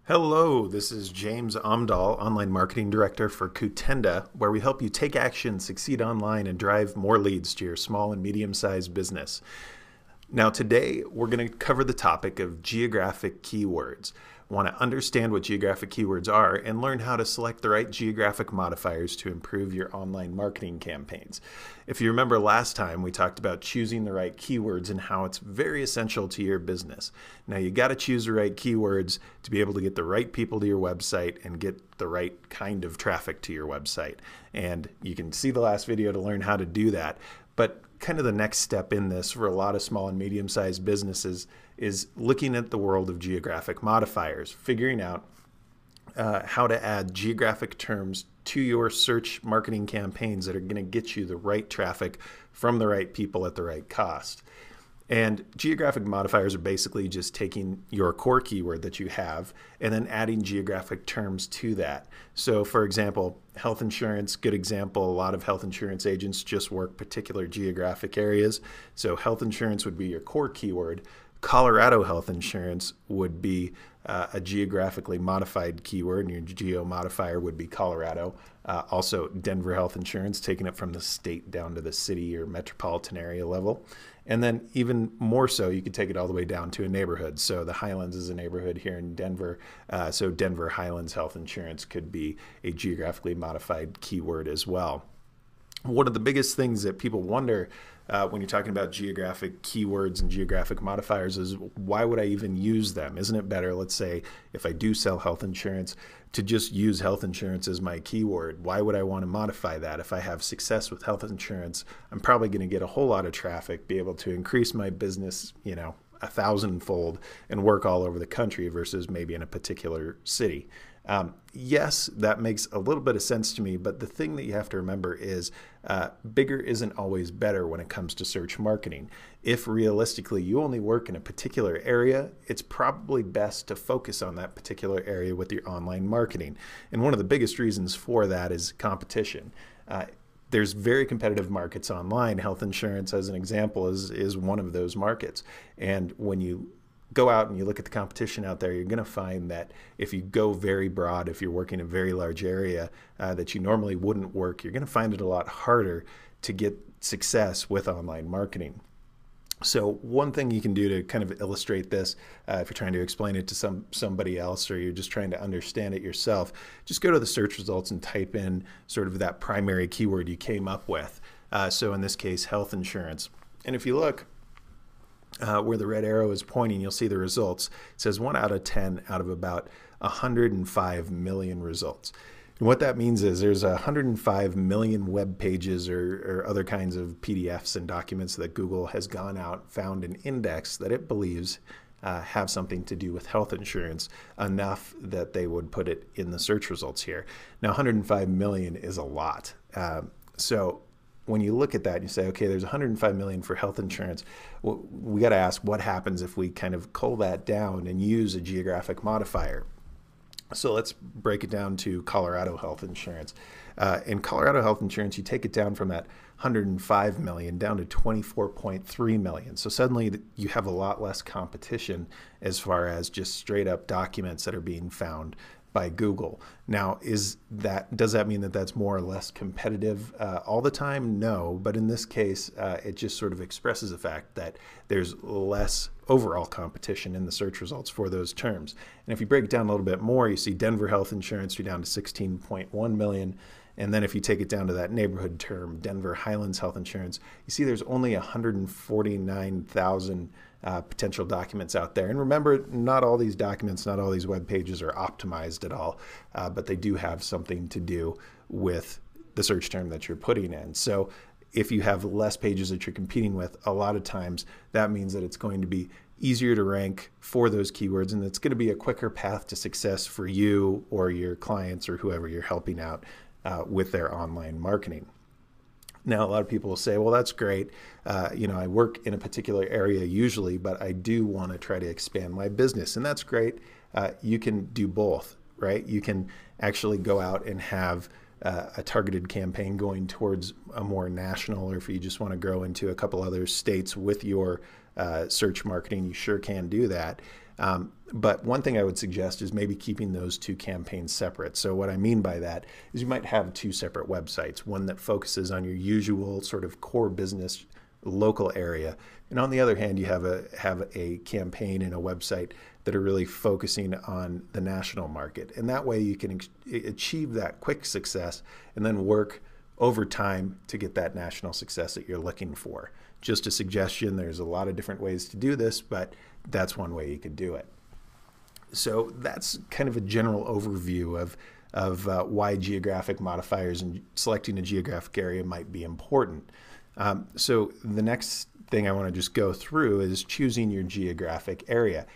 Hello, this is James Amdahl, Online Marketing Director for Kutenda, where we help you take action, succeed online, and drive more leads to your small and medium-sized business. Now today, we're going to cover the topic of geographic keywords. Want to understand what geographic keywords are and learn how to select the right geographic modifiers to improve your online marketing campaigns. If you remember last time, we talked about choosing the right keywords and how it's very essential to your business. Now you got to choose the right keywords to be able to get the right people to your website and get the right kind of traffic to your website. And you can see the last video to learn how to do that. But kind of the next step in this for a lot of small and medium-sized businesses is looking at the world of geographic modifiers, figuring out how to add geographic terms to your search marketing campaigns that are going to get you the right traffic from the right people at the right cost. And geographic modifiers are basically just taking your core keyword that you have and then adding geographic terms to that. So for example, health insurance, good example, a lot of health insurance agents just work particular geographic areas. So health insurance would be your core keyword. Colorado health insurance would be a geographically modified keyword, and your geo modifier would be Colorado. Also, Denver health insurance, taking it from the state down to the city or metropolitan area level. And then even more so, you could take it all the way down to a neighborhood. So the Highlands is a neighborhood here in Denver. So Denver Highlands health insurance could be a geographically modified keyword as well. One of the biggest things that people wonder when you're talking about geographic keywords and geographic modifiers is why would I even use them? Isn't it better, let's say, if I do sell health insurance, to just use health insurance as my keyword? Why would I want to modify that? If I have success with health insurance, I'm probably going to get a whole lot of traffic, be able to increase my business, 1,000-fold and work all over the country versus maybe in a particular city. Yes, that makes a little bit of sense to me, but the thing that you have to remember is bigger isn't always better when it comes to search marketing. If realistically you only work in a particular area, it's probably best to focus on that particular area with your online marketing. And one of the biggest reasons for that is competition. There's very competitive markets online. Health insurance, as an example, is one of those markets. And when you go out and you look at the competition out there, you're going to find that if you go very broad, if you're working in a very large area that you normally wouldn't work, you're going to find it a lot harder to get success with online marketing. So one thing you can do to kind of illustrate this, if you're trying to explain it to somebody else or you're just trying to understand it yourself, just go to the search results and type in sort of that primary keyword you came up with. So in this case, health insurance. And if you look, where the red arrow is pointing, you'll see the results. It says 1 out of 10 out of about 105 million results. And what that means is there's 105 million web pages or other kinds of PDFs and documents that Google has gone out, found an index that it believes have something to do with health insurance, enough that they would put it in the search results here. Now 105 million is a lot. So when you look at that and you say, okay, there's 105 million for health insurance, we got to ask what happens if we kind of cull that down and use a geographic modifier. So let's break it down to Colorado health insurance. In Colorado health insurance, you take it down from that 105 million down to 24.3 million. So suddenly you have a lot less competition as far as just straight up documents that are being found by Google. Now, does that mean that that's more or less competitive all the time? No, but in this case, it just sort of expresses the fact that there's less overall competition in the search results for those terms. And if you break it down a little bit more, you see Denver health insurance, you're down to 16.1 million. And then if you take it down to that neighborhood term, Denver Highlands health insurance, you see there's only 149,000 potential documents out there. And remember, not all these documents, not all these web pages are optimized at all, but they do have something to do with the search term that you're putting in. So if you have less pages that you're competing with, a lot of times that means that it's going to be easier to rank for those keywords, and it's going to be a quicker path to success for you or your clients or whoever you're helping out with their online marketing. Now, a lot of people will say, well, that's great. I work in a particular area usually, but I do want to try to expand my business. And that's great. You can do both, right? You can actually go out and have a targeted campaign going towards a more national, or if you just want to grow into a couple other states with your search marketing, you sure can do that. But one thing I would suggest is maybe keeping those two campaigns separate. So what I mean by that is you might have two separate websites, one that focuses on your usual sort of core business local area, and on the other hand, you have a campaign and a website that are really focusing on the national market. And that way you can achieve that quick success and then work over time to get that national success that you're looking for. Just a suggestion, there's a lot of different ways to do this, but that's one way you could do it. So that's kind of a general overview of why geographic modifiers and selecting a geographic area might be important. So the next thing I want to just go through is choosing your geographic area.